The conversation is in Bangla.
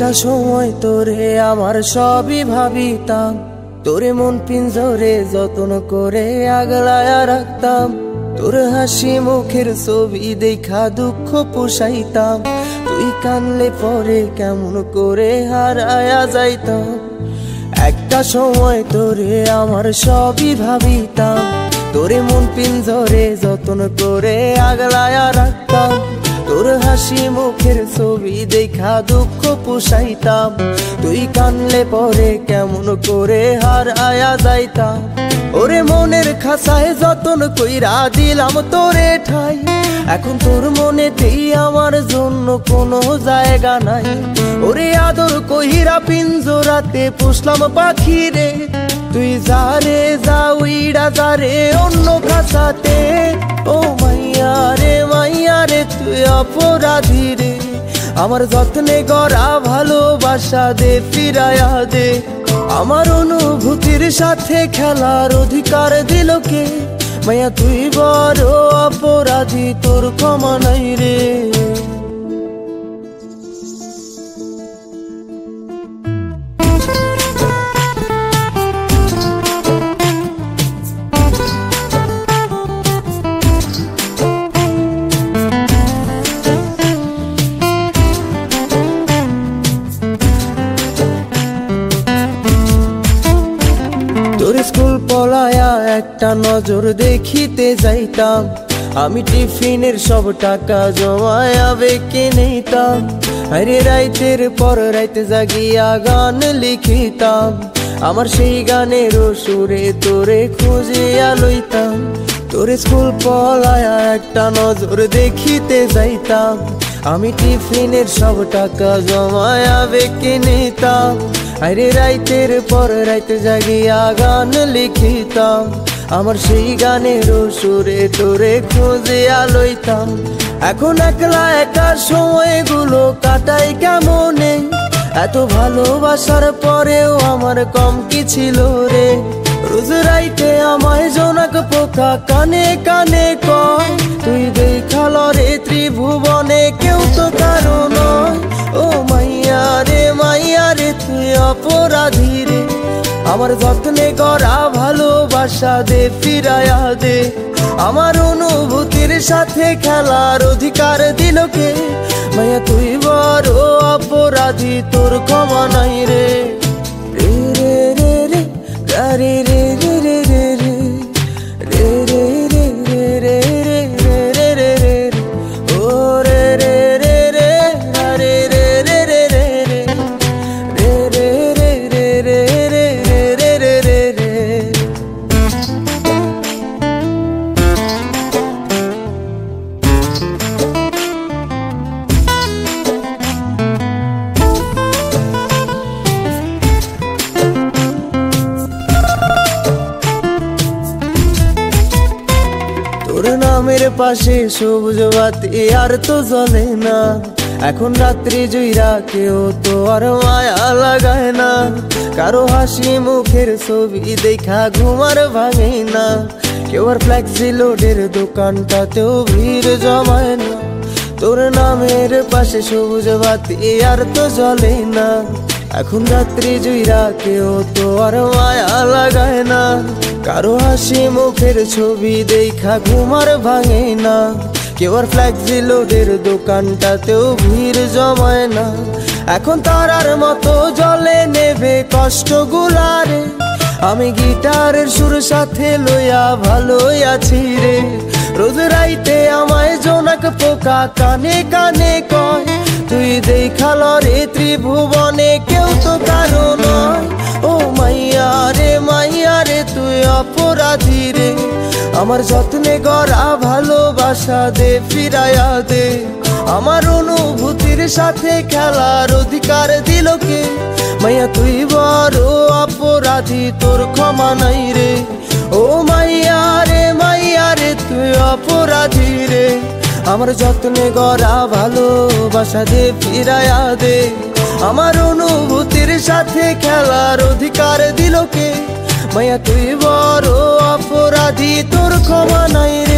একটা সময় তোরে আমার সবই ভাবিতাম, তোরে মন পিঞ্জরে যত্ন করে আগলায়া রাখতাম। তোর হাসি মুখের ছবি দেখা দুঃখ পোষাইতাম, তুই কানলে পরে কেমন করে হারায়া যাইতাম। একটা সময় তোরে আমার সবই ভাবিতাম, তোরে মন পিঞ্জরে যত্ন করে আগলায়া রাখতাম। তোর হাসি মুখের ছবি দেখা দুঃখ পোষাইতাম, তুই কানলে পরে কেমন করে হারায়া যাইতাম। ওরে মনের খাসায় যতন কইরা দিলাম তোরে ঠাই, এখন তোর মনেতেই আমার জন্য কোনো জায়গা নাই। ওরে আদর কইরা পিঞ্জরাতে পুষলাম পাখি রে, তুই যারে যা উইড়া যারে অন্য খাসাতে। ও মাইয়া রে তুই অপরাধী রে, আমার যত্নে গড়া ভালোবাসা দে ফিরায়া দে। আমার অনুভূতির সাথে খেলার অধিকার দিল কে? মাইয়া তুই বড় অপরাধী, তোর ক্ষমা নাই রে। তোর স্কুল পলায়া একটা নজর দেখিতে যাইতাম, আমি টিফিনের সব টাকা জমায়া বেঁকে নিতাম। আরে রাইতের পর রাইতে জাগিয়া গান লিখিতাম, আমার সেই গানের সুরে তোরে খুঁজিয়া লইতাম। তোর স্কুল পলায়া একটা নজর দেখিতে যাইতাম, আমি টিফিনের সব টাকা জমায়া বেঁকে নিতাম। আরে রাইতের পর রাইতে জাগিয়া গান লিখিতাম, আমার সেই গানের সুরে তোরে খুঁজিয়া লইতাম। এখন একলা একা সময়গুলো কাটাই কেমনে, এত ভালোবাসার পরেও আমার কম কি ছিল রে। রোজ রাইতে আমায় জোনাক পোকা কানে কানে কয়, তুই দেখাল রে ত্রিভুবনে কেউ তো কারো নয়। ও মাইয়া রে তুই অপরাধী রে, আমার যত্নে গড়া ভালোবাসা দে ফিরায়া দে। আমার অনুভূতির সাথে খেলার অধিকার দিল কে? মাইয়া তুই বড় অপরাধী, তোর ক্ষমা নাই রে। রে রে রে রে রে রে রে রে রে রে রে রে রে রে রে রে রে ও রে রে রে রে রে রে রে রে রে রে রে রে রে রে রে রে রে। তোর নামের পাশে সবুজ বাতি আর তো জ্বলে না, এখন রাত্রি জুইরা কেউ তো আর মায়া লাগায় না। কারো হাসি মুখের ছবি দেখা ঘুমার ভাঙে না, কেউ আর ফ্লেক্সি লোডের দোকানটাতেও ভিড় জমায় না। তোর নামের পাশে সবুজ বাতি আর তো জ্বলে না, এখন রাত্রি জুইরা কেউ তো আর মায়া লাগায় না। কারো হাসি মুখের ছবি দেখা ঘুমার ভাঙে না, কেউ আর ফ্লেক্সি লোডের দোকানটাতেও ভিড় জমায় না। এখন তারার মতো জলে নেবে কষ্ট গুলারে, আমি গিটারের সুর সাথে লইয়া ভালোই আছি রে। রোজ রাইতে আমায় জোনাক পোকা কানে কানে কয়, তুই দেখাল রে ত্রিভুবনে কেউ তো কারো নয়। ও মাইয়া রে তুই অপরাধী রে, আমার যত্নে গড়া ভালোবাসা দে ফিরায়া দে। আমার অনুভূতির সাথে খেলার অধিকার দিল কে? মাইয়া তুই বড় অপরাধী, তোর ক্ষমা নাই রে। ও মাইয়া রে তুই অপরাধী রে, আমার যত্নে গড়া ভালোবাসা দে ফিরায়া দে। আমার অনুভূতির সাথে খেলার অধিকার দিল কে? মাইয়া তুই বড় অপরাধী, তোর ক্ষমা নাই রে।